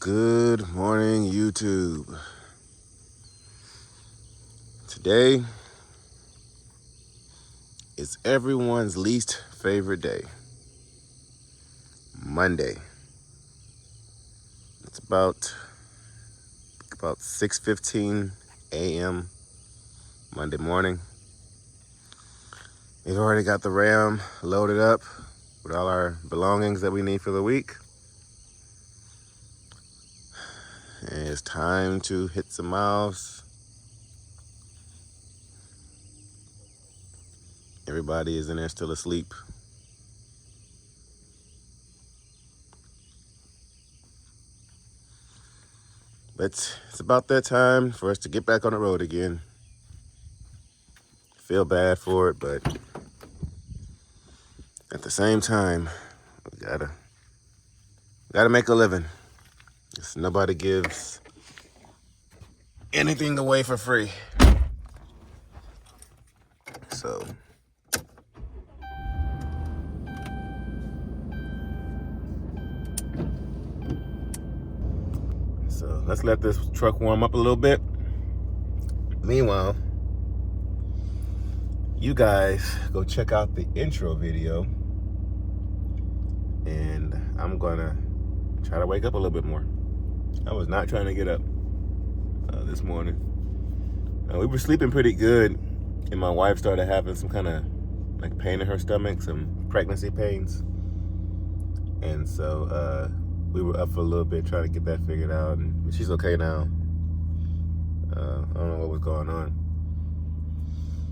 Good morning, YouTube. Today is everyone's least favorite day, Monday. It's about 6:15 a.m. Monday morning. We've already got the Ram loaded up with all our belongings that we need for the week. And it's time to hit some miles. Everybody is in there still asleep. But it's about that time for us to get back on the road again. Feel bad for it, but at the same time, we gotta make a living. Nobody gives anything away for free. So let's let this truck warm up a little bit. Meanwhile, you guys go check out the intro video, and I'm gonna try to wake up a little bit more. I was not trying to get up this morning. We were sleeping pretty good, and my wife started having some kind of like pain in her stomach, some pregnancy pains. And so we were up for a little bit trying to get that figured out, and she's okay now. I don't know what was going on,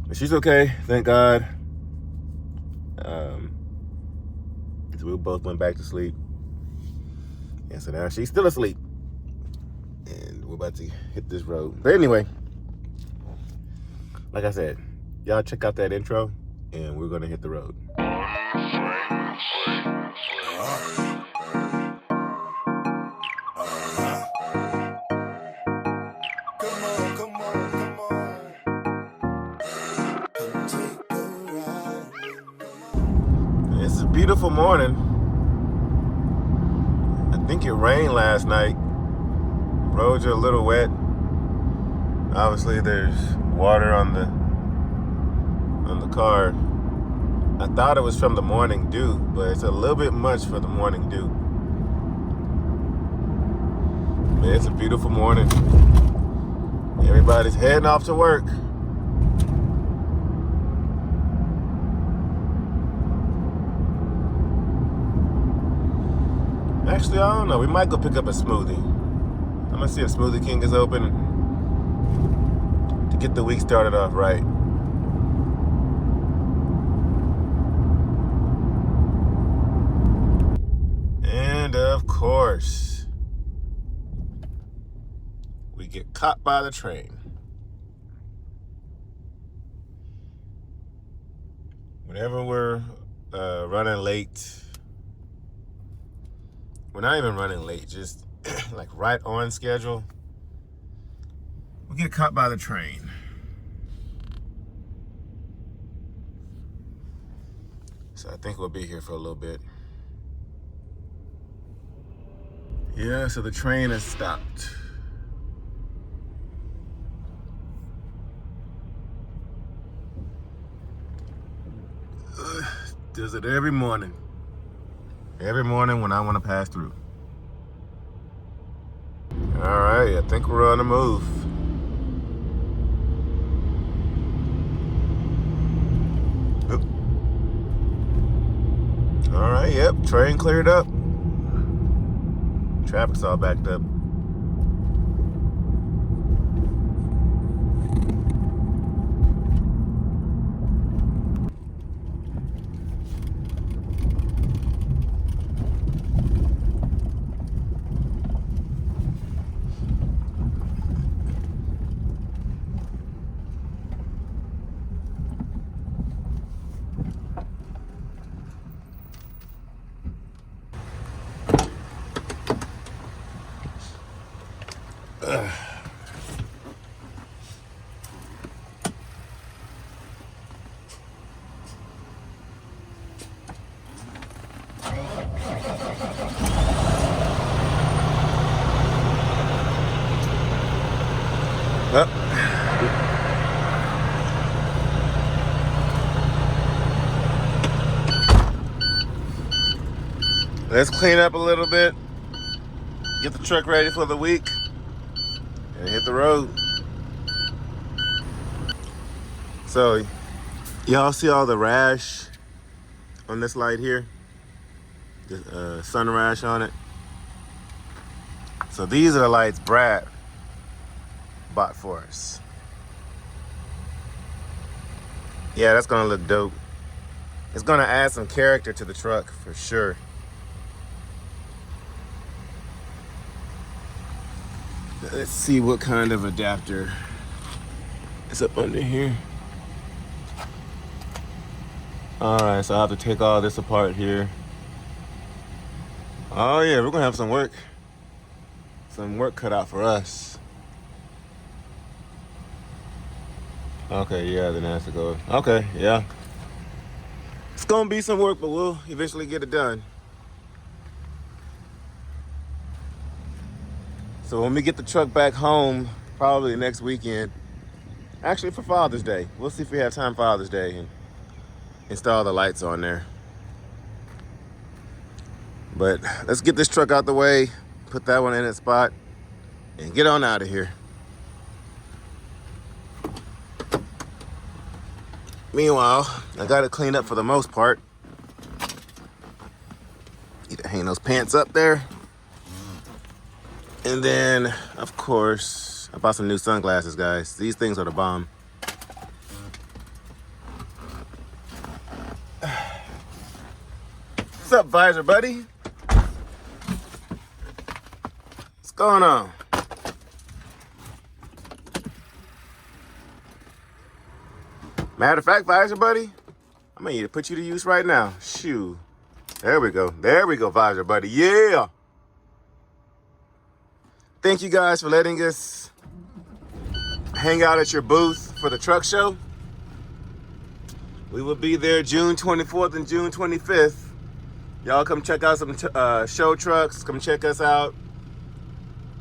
but she's okay, thank God. So we both went back to sleep, and so now she's still asleep, and we're about to hit this road. But anyway, like I said, y'all check out that intro, and we're gonna hit the road. It's a beautiful morning. I think it rained last night. Roads are a little wet. Obviously there's water on the car. I thought it was from the morning dew, but it's a little bit much for the morning dew. But it's a beautiful morning. Everybody's heading off to work. Actually, I don't know. We might go pick up a smoothie. I'm gonna see if Smoothie King is open to get the week started off right. And of course, we get caught by the train. Whenever we're running late, we're not even running late, just like right on schedule, we get caught by the train. So I think we'll be here for a little bit. Yeah, so the train has stopped. Does it every morning. Every morning when I want to pass through. All right, I think we're on the move. Oop. All right, yep, train cleared up. Traffic's all backed up. Let's clean up a little bit, get the truck ready for the week, and hit the road. So, y'all see all the rash on this light here? The sun rash on it. So these are the lights Brad bought for us. Yeah, that's gonna look dope. It's gonna add some character to the truck for sure. Let's see what kind of adapter is up under here. All right, so I have to take all this apart here. Oh yeah, we're gonna have some work cut out for us. Okay, yeah, then it has to go. Okay, yeah. It's gonna be some work, but we'll eventually get it done. So when we get the truck back home, probably next weekend, actually for Father's Day, we'll see if we have time Father's Day and install the lights on there. But let's get this truck out the way, put that one in its spot, and get on out of here. Meanwhile, I got it cleaned up for the most part. Need to hang those pants up there. And then, of course, I bought some new sunglasses, guys. These things are the bomb. What's up, Visor Buddy? What's going on? Matter of fact, Visor Buddy, I'm gonna need to put you to use right now. Shoo. There we go. There we go, Visor Buddy. Yeah. Thank you guys for letting us hang out at your booth for the truck show. We will be there June 24th and June 25th. Y'all come check out some show trucks. Come check us out.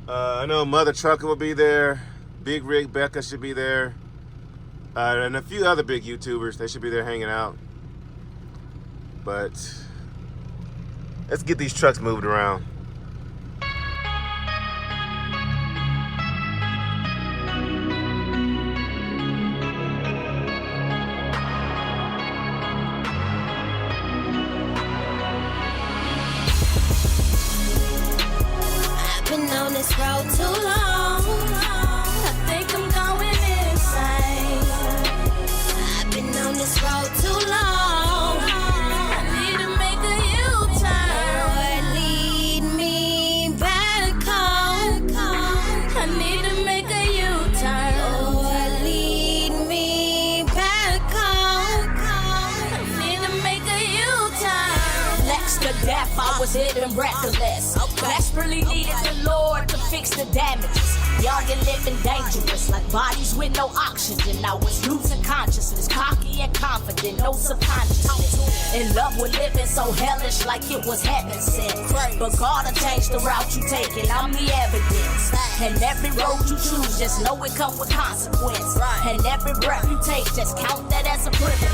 I know Mother Trucker will be there. Big Rig Becca should be there. And a few other big YouTubers. They should be there hanging out. But let's get these trucks moved around. On this road too long, I think I'm going insane. I've been on this road too long, I need to make a U-turn. Lord, lead me back home. I need to make a U-turn. Lord, lead me back home. I need to make a U-turn. Next to death, I was living reckless. Desperately needed the Lord to fix the damages. Young and living dangerous, like bodies with no oxygen. I was losing consciousness, cocky and confident, no subconsciousness. In love with living so hellish, like it was heaven sent. But God will change the route you take, and I'm the evidence. And every road you choose, just know it comes with consequence. And every breath you take, just count that as a privilege.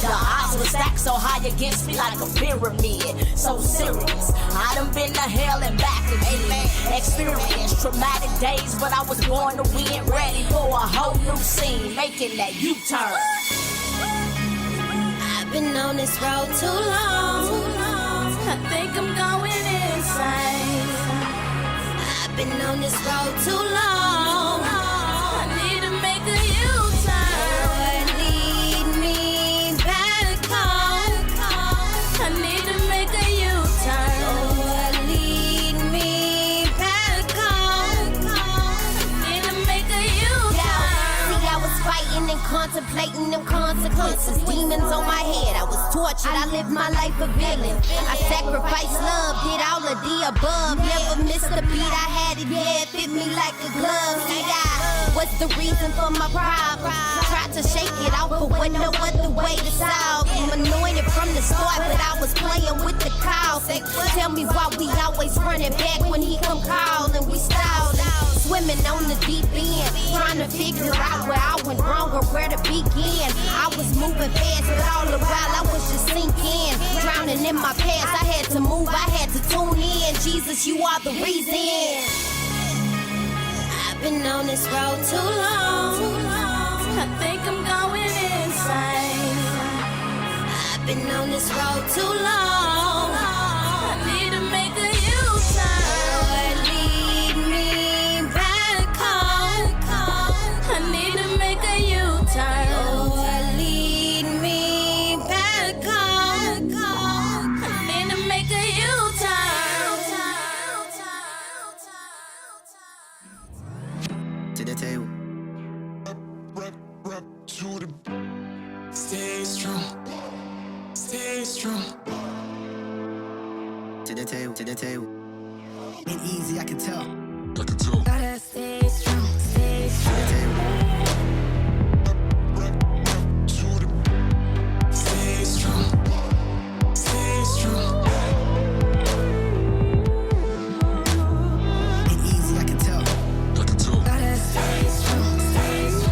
The odds were stacked so high against me like a pyramid. So serious, I done been to hell and back again. Experienced traumatic days, but I was born to win. Ready for a whole new scene, making that U-turn. I've been on this road too long, I think I'm going insane. I've been on this road too long, I need to make a U-turn. Lord, lead me back home. I need to make a U-turn. Lord, lead me back home. I need to make a U-turn. See, I was fighting and contemplating them consequences. Demons on my head, I was tortured, I lived my life a villain. I sacrificed love, did all of the above. Never missed a beat, I had it, yeah, it fit me like a glove. See, what's the reason for my problem? Tried to shake it out, but with no other way to solve. I'm anointed from the start, but I was playing with the cause. Tell me why we always running back when he come calling. We stalled. swimming on the deep end, trying to figure out where I went wrong or where to begin. I was moving fast, but all the while I was just sinking, drowning in my past. I had to move, I had to tune in. Jesus, you are the reason. I've been on this road too long. I think I'm going insane. I've been on this road too long. I need to make a U-turn. Lord, lead me back home. I need to make a U-turn. Lord, lead me back home. I need to make a U-turn. To the table. To the stay strong, stay strong. To the table, to the table. Ain't easy, I can tell. I can tell. Gotta stay strong, stay strong. To the table. To the stay strong, stay strong. Ain't easy, I can tell. I can tell. Gotta stay strong, stay strong.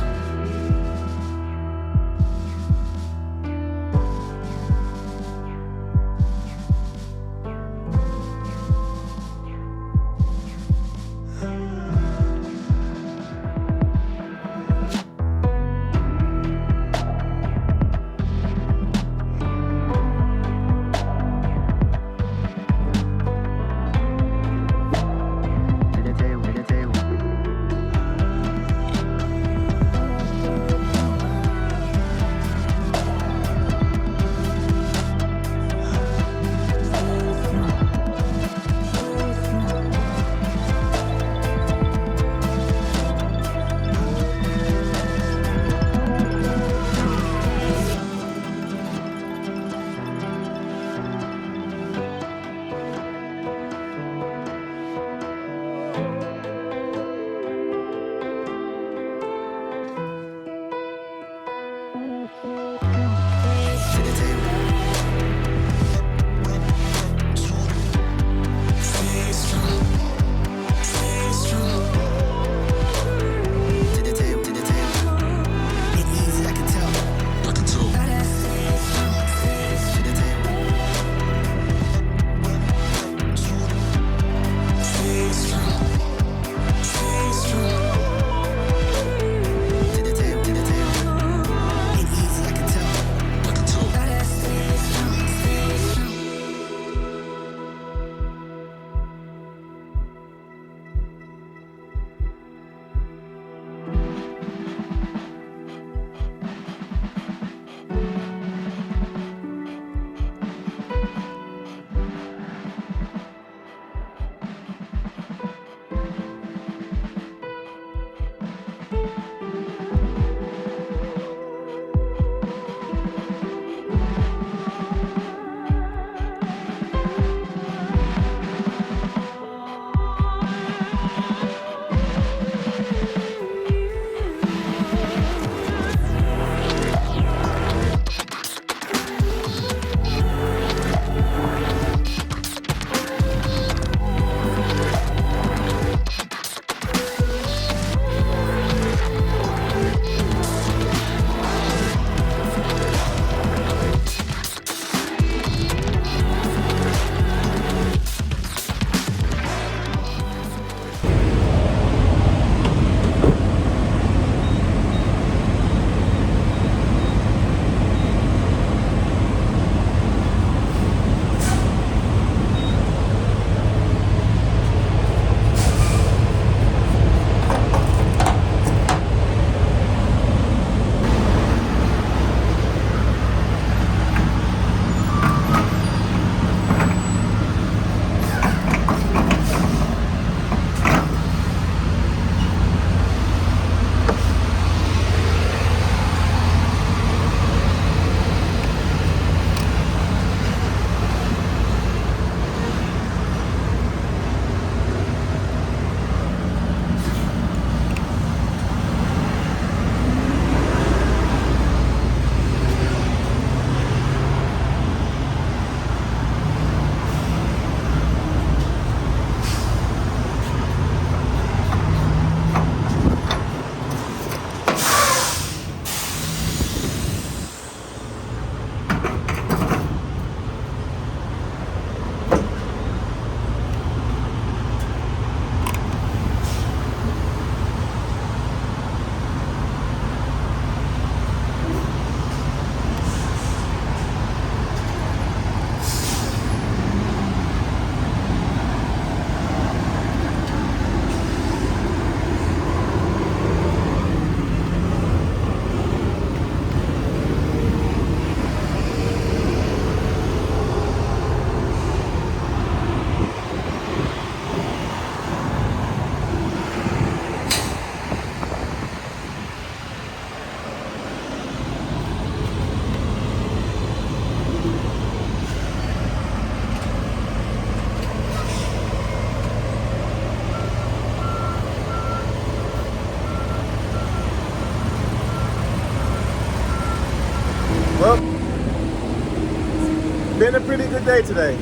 day today.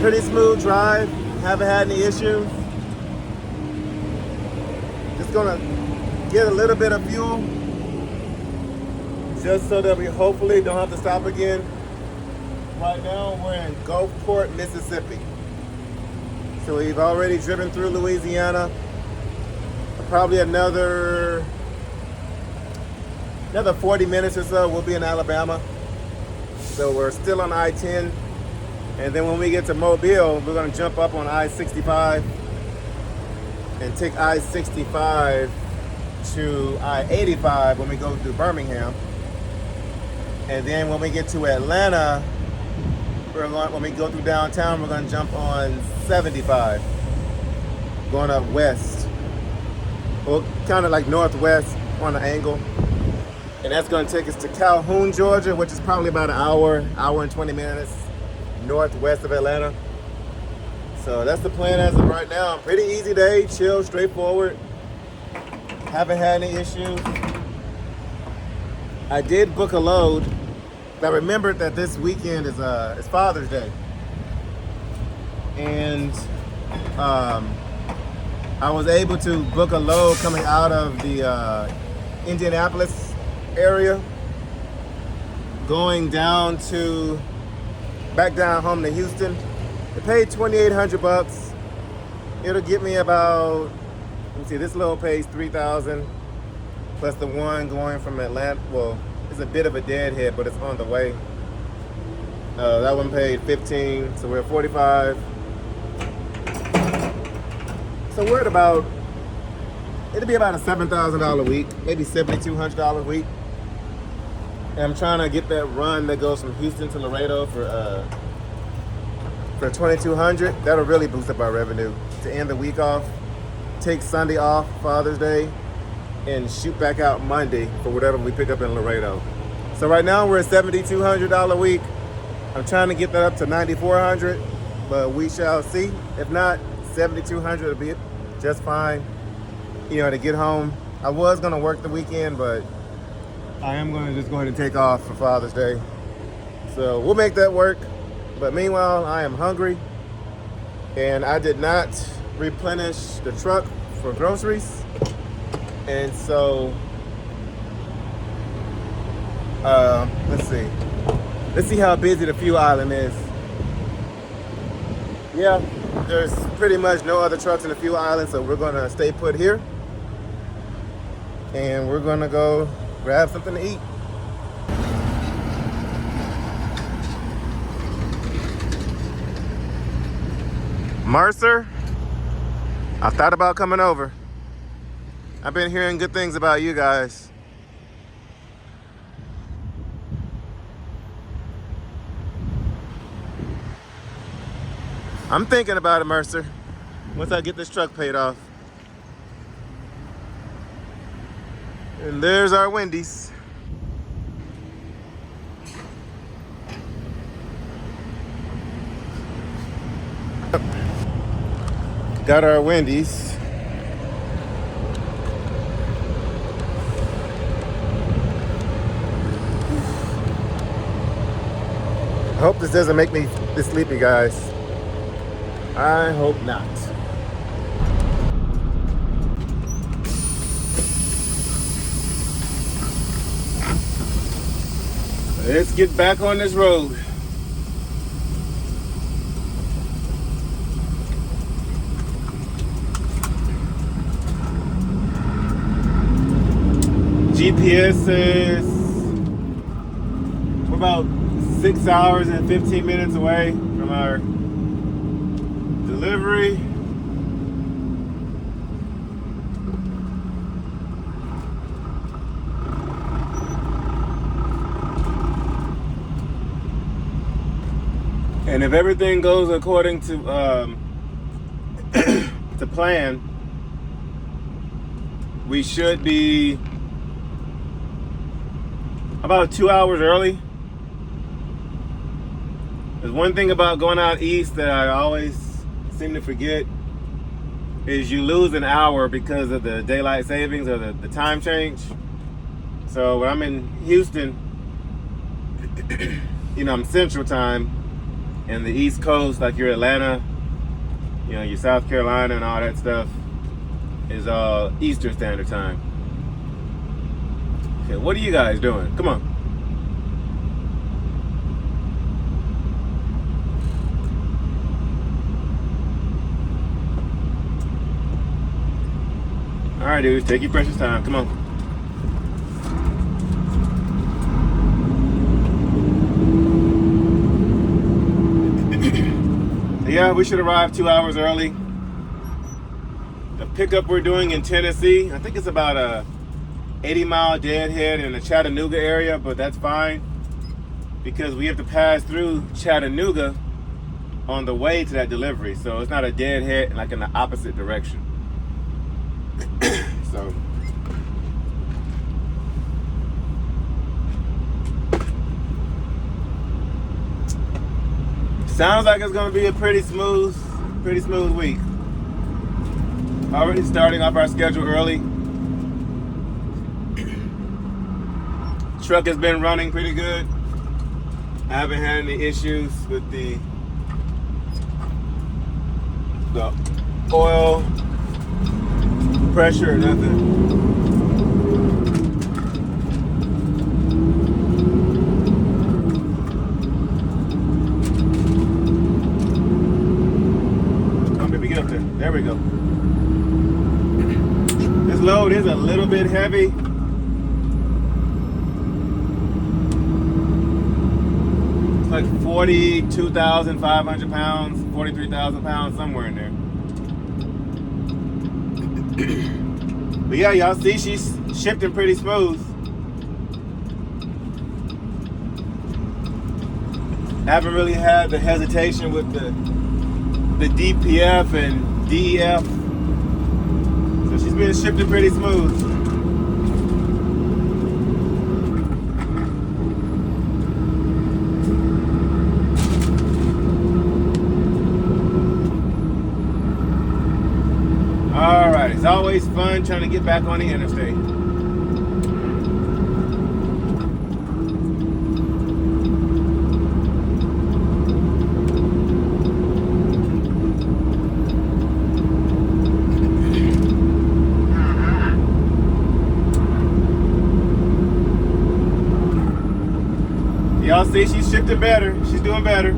Pretty smooth drive. Haven't had any issues. Just gonna get a little bit of fuel, just so that we hopefully don't have to stop again. Right now we're in Gulfport, Mississippi. So we've already driven through Louisiana. Probably another 40 minutes or so, we'll be in Alabama. So we're still on I-10. And then when we get to Mobile, we're gonna jump up on I-65 and take I-65 to I-85 when we go through Birmingham. And then when we get to Atlanta, when we go through downtown, we're gonna jump on 75, going up west. Well, kind of like northwest on an angle. And that's gonna take us to Calhoun, Georgia, which is probably about an hour and 20 minutes northwest of Atlanta. So that's the plan as of right now. Pretty easy day, chill, straightforward. Haven't had any issues. I did book a load. I remembered that this weekend is Father's Day. And I was able to book a load coming out of the Indianapolis area, going back down home to Houston. I paid $2,800. It'll get me about, let me see, this load pays $3,000 plus the one going from Atlanta. Well, it's a bit of a deadhead, but it's on the way. That one paid $15,000, so we're at $45,000. So we're at about, it'll be about a $7,000 a week, maybe $7,200 a week. And I'm trying to get that run that goes from Houston to Laredo for $2,200. That'll really boost up our revenue to end the week off, take Sunday off, Father's Day, and shoot back out Monday for whatever we pick up in Laredo. So right now we're at $7,200 a week. I'm trying to get that up to $9,400, but we shall see. If not, $7,200 will be just fine, you know, to get home. I was gonna work the weekend, but I am gonna just go ahead and take off for Father's Day. So we'll make that work. But meanwhile, I am hungry, and I did not replenish the truck for groceries. And so, let's see how busy the fuel island is. Yeah, there's pretty much no other trucks in the fuel island, so we're gonna stay put here, and we're gonna go grab something to eat. Mercer, I thought about coming over. I've been hearing good things about you guys. I'm thinking about it, Mercer, once I get this truck paid off. And there's our Wendy's. Got our Wendy's. I hope this doesn't make me this sleepy, guys. I hope not. Let's get back on this road. GPS says we're about 6 hours and 15 minutes away from our delivery. And if everything goes according to to plan, we should be about 2 hours early. There's one thing about going out east that I always seem to forget is you lose an hour because of the daylight savings or the time change. So when I'm in Houston, you know, I'm Central Time. And the East Coast, like your Atlanta, you know, your South Carolina and all that stuff, is all Eastern Standard Time. Okay, what are you guys doing? Come on. All right, dudes, take your precious time. Come on. Yeah, we should arrive 2 hours early. The pickup we're doing in Tennessee, I think it's about a 80-mile deadhead in the Chattanooga area, but that's fine because we have to pass through Chattanooga on the way to that delivery. So it's not a deadhead like in the opposite direction. So sounds like it's gonna be a pretty smooth week. Already starting off our schedule early. Truck has been running pretty good. I haven't had any issues with the oil pressure or nothing. Oh, baby, get up there. There we go. This load is a little bit heavy. It's like 42,500 pounds, 43,000 pounds, somewhere in there. But yeah, y'all see she's shifting pretty smooth. Haven't really had the hesitation with the DPF and DEF. So she's been shifting pretty smooth. Alright, it's always fun trying to get back on the interstate. Y'all see she's shifting better. She's doing better.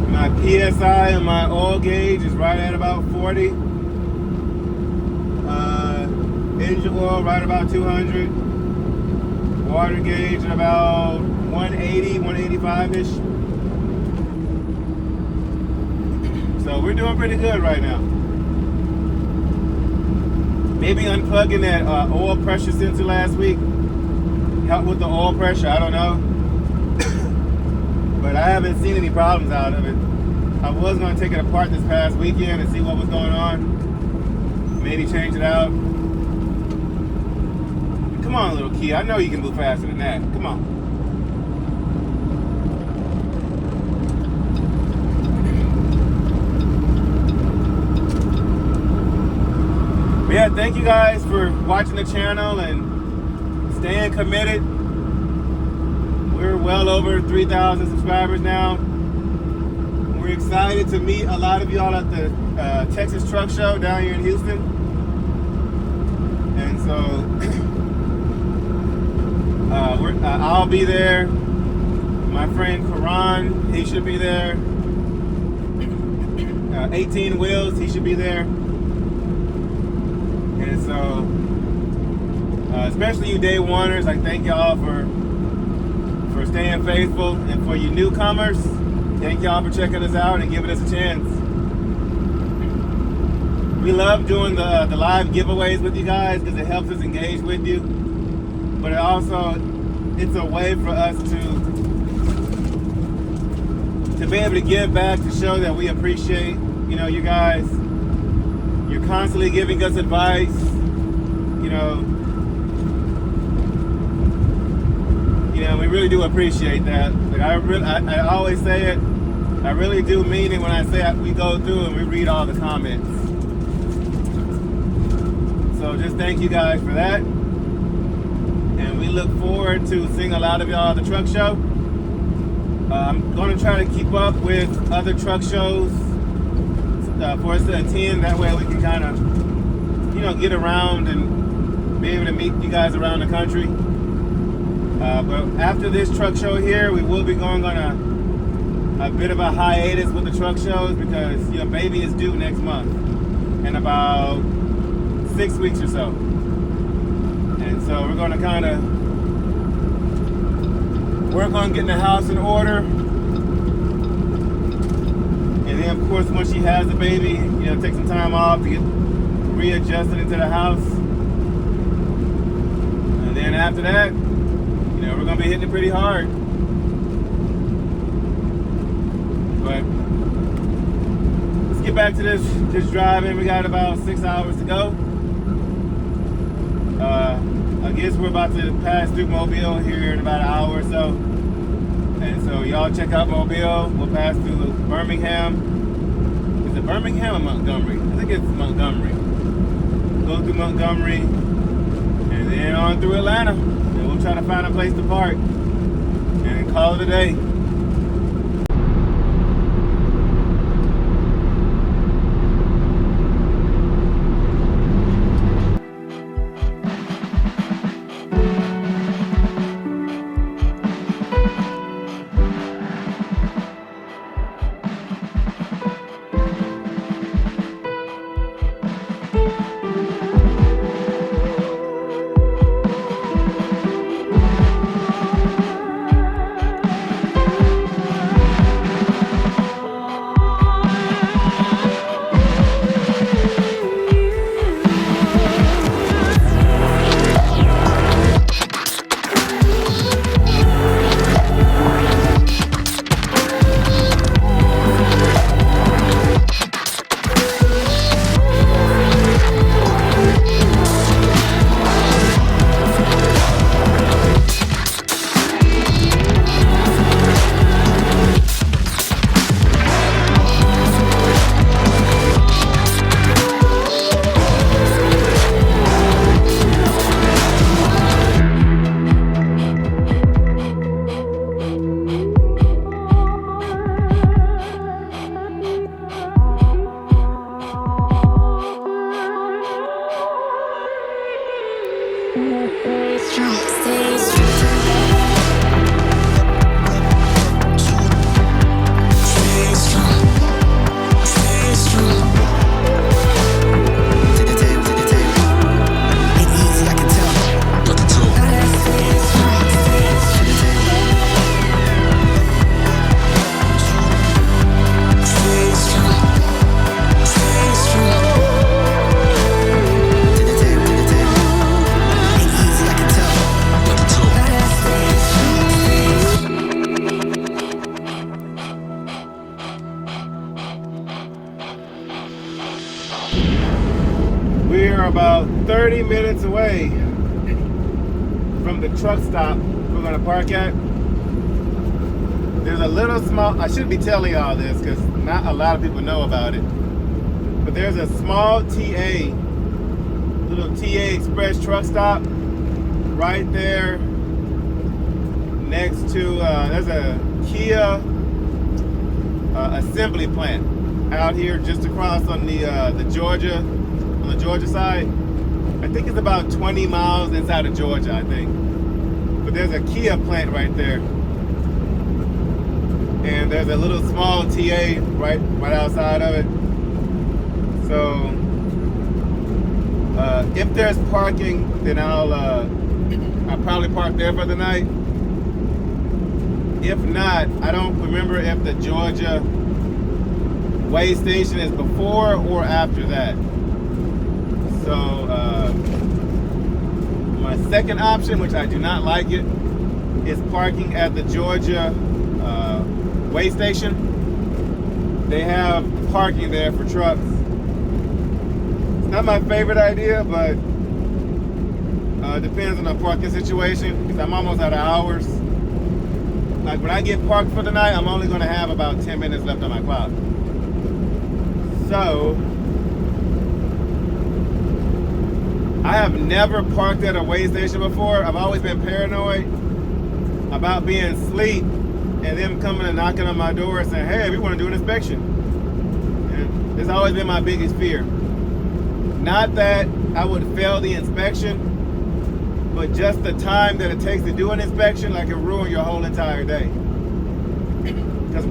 My PSI and my oil gauge is right at about 40. Engine oil right about 200. Water gauge at about 180, 185-ish. So we're doing pretty good right now. Maybe unplugging that oil pressure sensor last week helped with the oil pressure, I don't know. But I haven't seen any problems out of it. I was going to take it apart this past weekend and see what was going on. Maybe change it out. Come on, little key. I know you can move faster than that. Come on. But yeah, thank you guys for watching the channel and staying committed. We're well over 3,000 subscribers now. We're excited to meet a lot of y'all at the Texas Truck Show down here in Houston. And so I'll be there. My friend Karan, he should be there. 18 Wheels, he should be there. And so, especially you day oneers, I thank y'all for staying faithful, and for you newcomers, thank y'all for checking us out and giving us a chance. We love doing the live giveaways with you guys because it helps us engage with you, but it also, it's a way for us to be able to give back, to show that we appreciate, you know, you guys. You're constantly giving us advice, you know, we really do appreciate that. Like I always say it, I really do mean it when I say we go through and we read all the comments. So just thank you guys for that. look forward to seeing a lot of y'all at the truck show. I'm going to try to keep up with other truck shows for us to attend. That way we can kind of, you know, get around and be able to meet you guys around the country. But after this truck show here, we will be going on a bit of a hiatus with the truck shows because your baby is due next month in about 6 weeks or so. And so we're going to kind of work on getting the house in order. And then, of course, once she has the baby, you know, take some time off to get readjusted into the house. And then after that, you know, we're going to be hitting it pretty hard. But let's get back to this driving. We got about 6 hours to go. I guess we're about to pass through Mobile here in about an hour or so. And so y'all check out Mobile. We'll pass through Birmingham. Is it Birmingham or Montgomery? I think it's Montgomery. Go through Montgomery and then on through Atlanta. And we'll try to find a place to park and call it a day. We're about 30 minutes away from the truck stop we're going to park at. There's a little small, I should be telling y'all this because not a lot of people know about it, but there's a small little TA Express truck stop right there next to, there's a Kia assembly plant out here just across on the Georgia side. I think it's about 20 miles inside of Georgia, I think. But there's a Kia plant right there. And there's a little small TA right outside of it. So if there's parking, then I'll probably park there for the night. If not, I don't remember if the Georgia way station is before or after that. So my second option, which I do not like it, is parking at the Georgia way station. They have parking there for trucks. It's not my favorite idea, but it depends on the parking situation because I'm almost out of hours. Like when I get parked for the night, I'm only going to have about 10 minutes left on my clock. So I have never parked at a weigh station before. I've always been paranoid about being asleep and them coming and knocking on my door and saying, hey, we want to do an inspection. And it's always been my biggest fear. Not that I would fail the inspection, but just the time that it takes to do an inspection, like it ruin your whole entire day. Because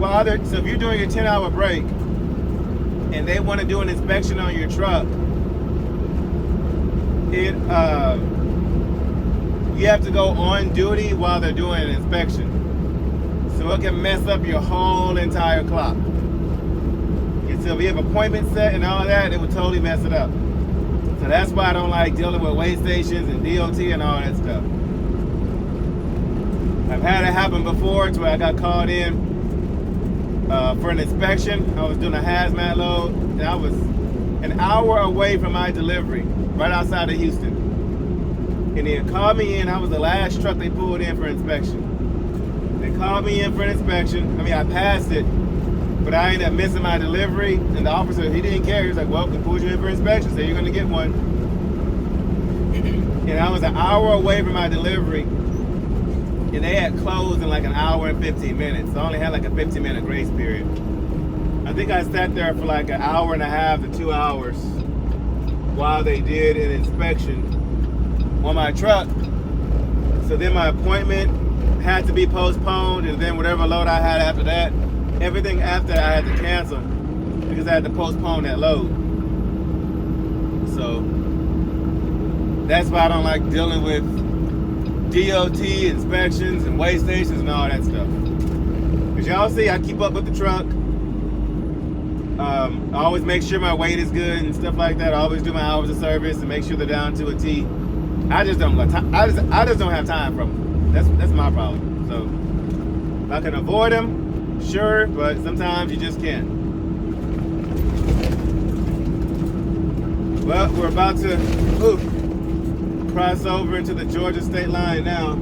so if you're doing a 10-hour break and they want to do an inspection on your truck, you have to go on duty while they're doing an inspection. So it can mess up your whole entire clock. And so if you have appointments set and all that, it would totally mess it up. So that's why I don't like dealing with weigh stations and DOT and all that stuff. I've had it happen before to where I got called in for an inspection. I was doing a hazmat load and I was an hour away from my delivery, right outside of Houston. And they called me in. I was the last truck they pulled in for inspection. They called me in for an inspection. I mean, I passed it, but I ended up missing my delivery. And the officer, he didn't care. He was like, well, we pulled you in for inspection, so you're going to get one. And I was an hour away from my delivery. And they had closed in like an hour and 15 minutes. So I only had like a 15-minute grace period. I think I sat there for like an hour and a half to 2 hours while they did an inspection on my truck. So then my appointment had to be postponed, and then whatever load I had after that, everything after I had to cancel because I had to postpone that load. So that's why I don't like dealing with DOT inspections and weigh stations and all that stuff. As y'all see, I keep up with the truck. I always make sure my weight is good and stuff like that. I always do my hours of service and make sure they're down to a T. I just don't have time for them. That's my problem. So if I can avoid them, sure, but sometimes you just can't. Well, we're about to cross over into the Georgia state line now.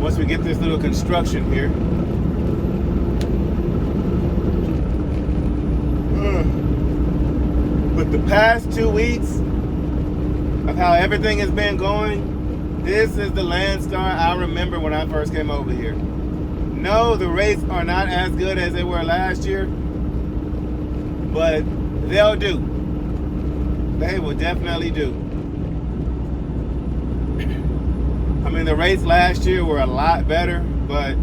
Once we get this little construction here. But the past 2 weeks of how everything has been going, this is the Landstar I remember when I first came over here. No, the rates are not as good as they were last year, but they'll do. They will definitely do. I mean, the rates last year were a lot better, but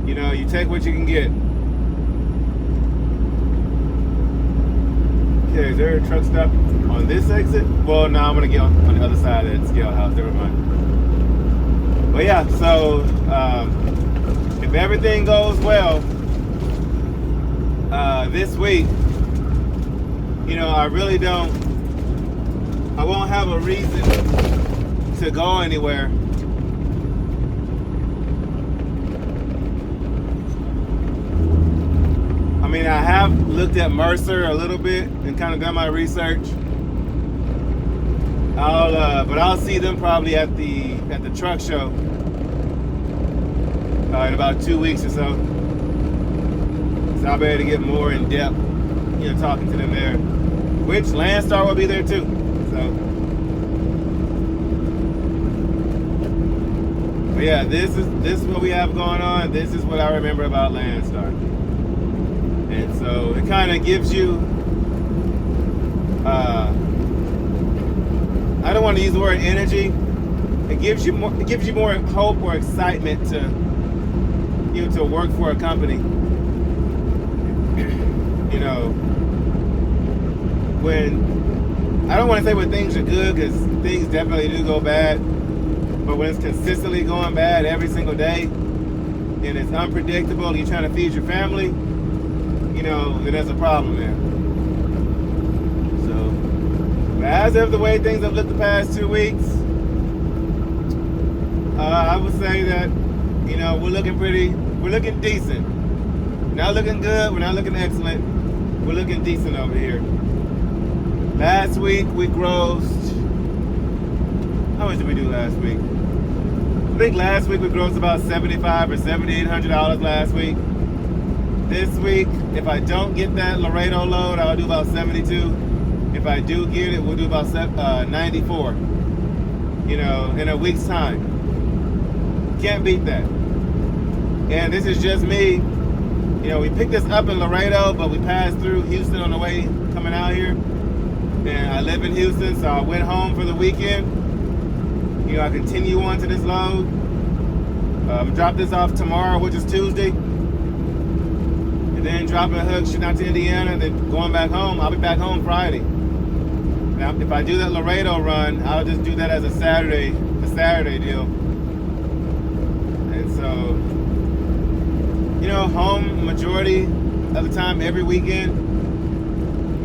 you know, you take what you can get. Okay, is there a truck stop on this exit? Well, no, I'm gonna get on the other side of that scale house. Never mind. But yeah, so if everything goes well this week, you know, I won't have a reason to go anywhere. I mean, I have looked at Mercer a little bit and kind of done my research. But I'll see them probably at the truck show in about 2 weeks or so. So I'll be able to get more in depth, you know, talking to them there. Which Landstar will be there too. So, but yeah, this is what we have going on. This is what I remember about Landstar. And so it kind of gives you, I don't want to use the word energy. It gives you more hope or excitement to, you know, to work for a company. You know, when, I don't want to say when things are good, because things definitely do go bad, but when it's consistently going bad every single day, and it's unpredictable, you're trying to feed your family, you know, then there's a problem there. So, but as of the way things have looked the past 2 weeks, I would say that, you know, we're looking decent. We're not looking good, we're not looking excellent. We're looking decent over here. Last week we grossed, how much did we do last week? I think last week we grossed about $7,500 or $7,800 last week. this week, if I don't get that Laredo load, I'll do about 72. If I do get it, we'll do about 94. You know, in a week's time. Can't beat that. And this is just me. You know, we picked this up in Laredo, but we passed through Houston on the way coming out here. And I live in Houston, so I went home for the weekend. You know, I continue on to this load. Drop this off tomorrow, which is Tuesday. And then dropping a hook, shooting out to Indiana, then going back home. I'll be back home Friday. Now, if I do that Laredo run, I'll just do that as a Saturday deal. And so, you know, home majority of the time, every weekend.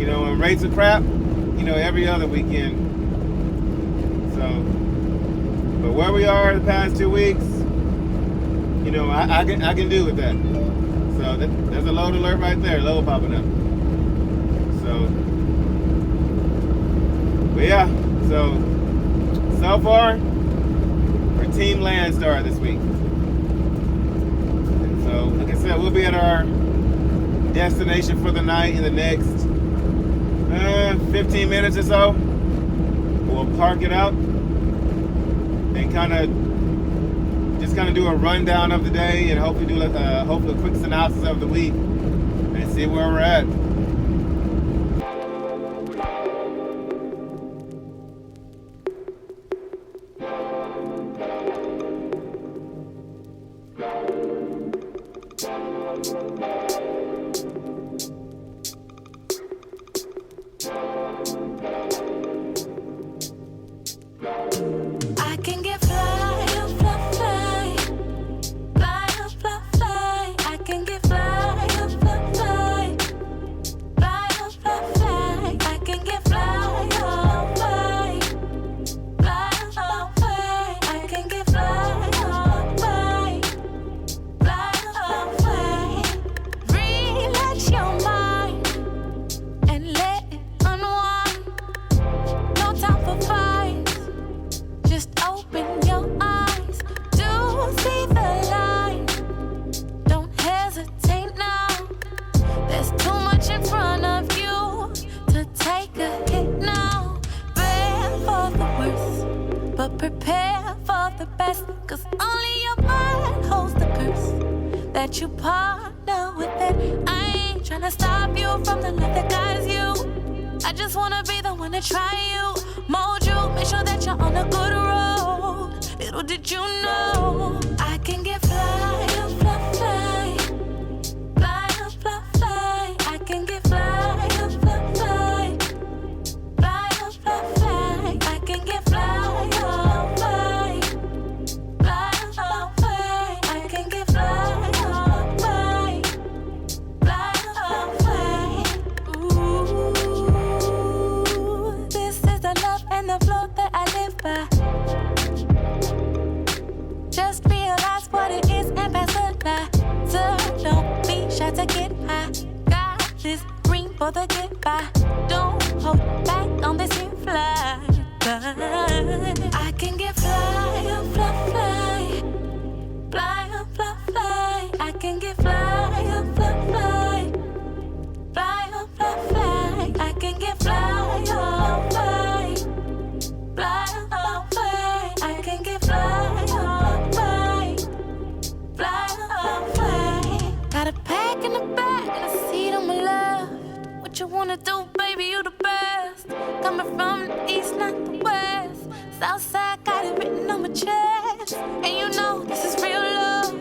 You know, when rates are crap, you know, every other weekend. So, but where we are the past 2 weeks, you know, I can do with that. So there's a load alert right there, load popping up. So, but yeah, so far, we're Team Landstar this week. And so, like I said, we'll be at our destination for the night in the next 15 minutes or so. We'll park it out and kind of do a rundown of the day and hopefully do a quick synopsis of the week and see where we're at. I can get fly, fly, fly, fly, fly, fly. I can get fly, fly, fly, fly, fly, fly. I can get fly, fly, fly, fly, fly. I can get fly, fly, fly, fly. Relax your mind and let it unwind. No time for fights. Just open your eyes to see the light. Don't hesitate now. There's too much in front of you to take a hit now. Prepare for the worst, but prepare for the best. Cause only your mind holds the curse that you partner with it. I ain't tryna stop you from the love that guides you. I just wanna be the one to try you, mold you, make sure that you're on a good road. Little did you know, I can get fly, fly, fly, fly, fly, fly. I can get fly, fly, fly, fly, fly, fly. I can get fly, fly, fly, fly, fly. I can get fly, fly, fly, fly. Ooh, this is the love and the flow that I live by. Just realize what it is and pass the lie. So don't be shy to get high. Got this green for the get by. Don't hold back on this here fly. I can get fly, fly, fly, fly, fly, fly. I can get fly, fly, fly, fly, fly, fly. I can get fly, fly, fly, fly, fly. I can get fly, fly, fly, fly. Got a pack in the back and a seat on my left. What you wanna do, baby? You the best. Coming from the east, not the west. Southside got it written on my chest. And you know this is real love.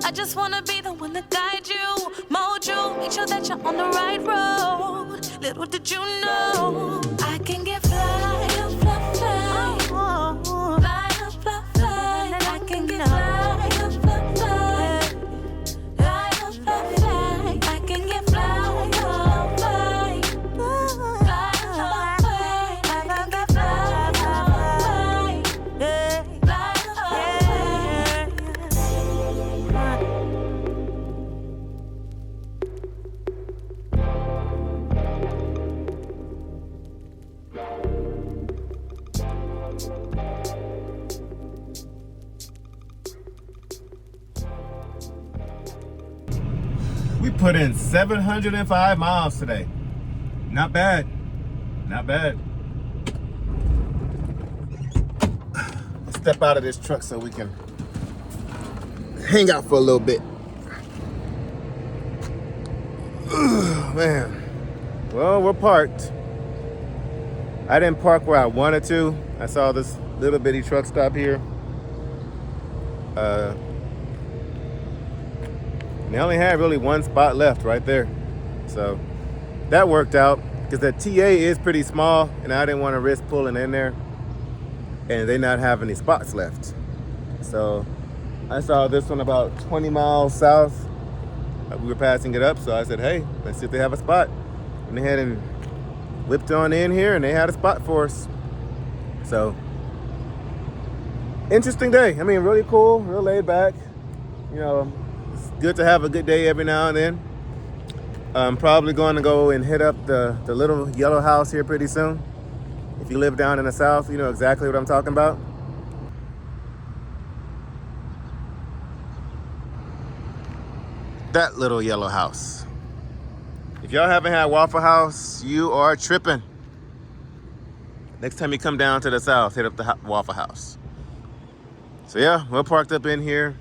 I just wanna be the one to guide you, mold you, make sure that you're on the right road. Little did you know, I can get fly, fly, fly, fly, fly, fly. I can get fly, fly, fly, fly, fly, fly. I can get fly, fly, fly, fly, fly. I can get fly, fly, fly, fly. We put in 705 miles today. Not bad. Not bad. Let's step out of this truck so we can hang out for a little bit. Man. Well, we're parked. I didn't park where I wanted to. I saw this little bitty truck stop here. They only had really one spot left right there. So that worked out because the TA is pretty small and I didn't want to risk pulling in there and they not have any spots left. So I saw this one about 20 miles south. We were passing it up, so I said, hey, let's see if they have a spot. Went ahead and whipped on in here and they had a spot for us. So interesting day. I mean, really cool, real laid back. You know, it's good to have a good day every now and then. I'm probably going to go and hit up the little yellow house here pretty soon. If you live down in the south, you know exactly what I'm talking about. That little yellow house. If y'all haven't had Waffle House, you are tripping. Next time you come down to the south, hit up the Waffle House. So yeah, we're parked up in here.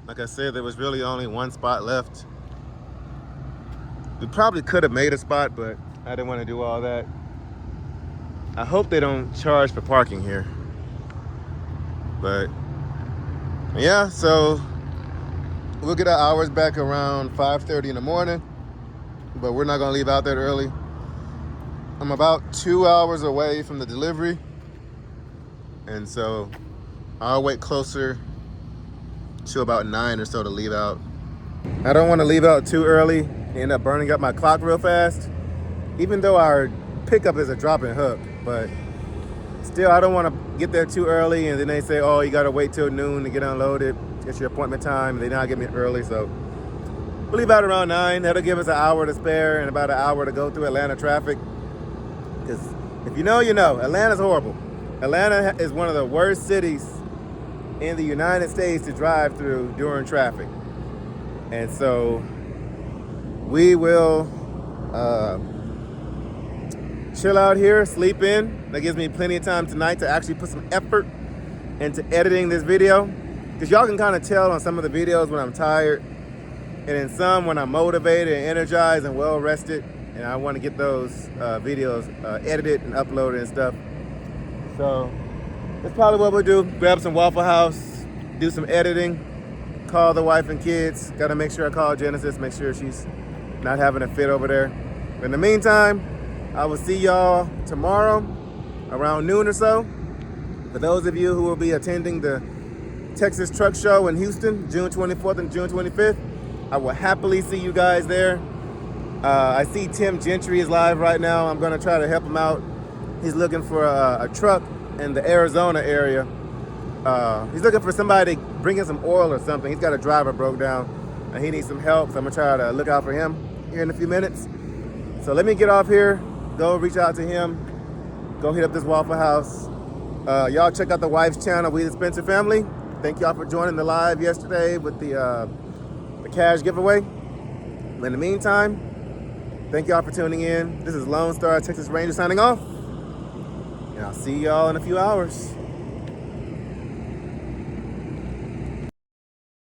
Like I said, there was really only one spot left. We probably could have made a spot, but I didn't want to do all that. I hope they don't charge for parking here. But yeah, so we'll get our hours back around 5:30 in the morning, but we're not gonna leave out that early. I'm about 2 hours away from the delivery, and so I'll wait closer to about 9 or so to leave out. I don't want to leave out too early and end up burning up my clock real fast, even though our pickup is a drop and hook, but still I don't want to get there too early and then they say, oh, you got to wait till noon to get unloaded. It's your appointment time. They not get me early, so we'll leave out around 9. That'll give us an hour to spare and about an hour to go through Atlanta traffic. Because if you know, you know. Atlanta's horrible. Atlanta is one of the worst cities in the United States to drive through during traffic. And so we will chill out here, sleep in. That gives me plenty of time tonight to actually put some effort into editing this video. Because y'all can kind of tell on some of the videos when I'm tired, and in some when I'm motivated and energized and well rested, and I want to get those videos edited and uploaded and stuff. So that's probably what we'll do. Grab some Waffle House, do some editing, call the wife and kids. Got to make sure I call Genesis, make sure she's not having a fit over there. But in the meantime, I will see y'all tomorrow around noon or so. For those of you who will be attending the Texas Truck Show in Houston, June 24th and June 25th. I will happily see you guys there. I see Tim Gentry is live right now. I'm gonna try to help him out. He's looking for a truck in the Arizona area. He's looking for somebody to bring in some oil or something. He's got a driver broke down and he needs some help, so I'm gonna try to look out for him here in a few minutes. So let me get off here, go reach out to him, go hit up this Waffle House. Y'all check out the wife's channel, We the Spencer Family. Thank y'all for joining the live yesterday with the cash giveaway. In the meantime, thank y'all for tuning in. This is Lone Star Texas Ranger signing off, and I'll see y'all in a few hours.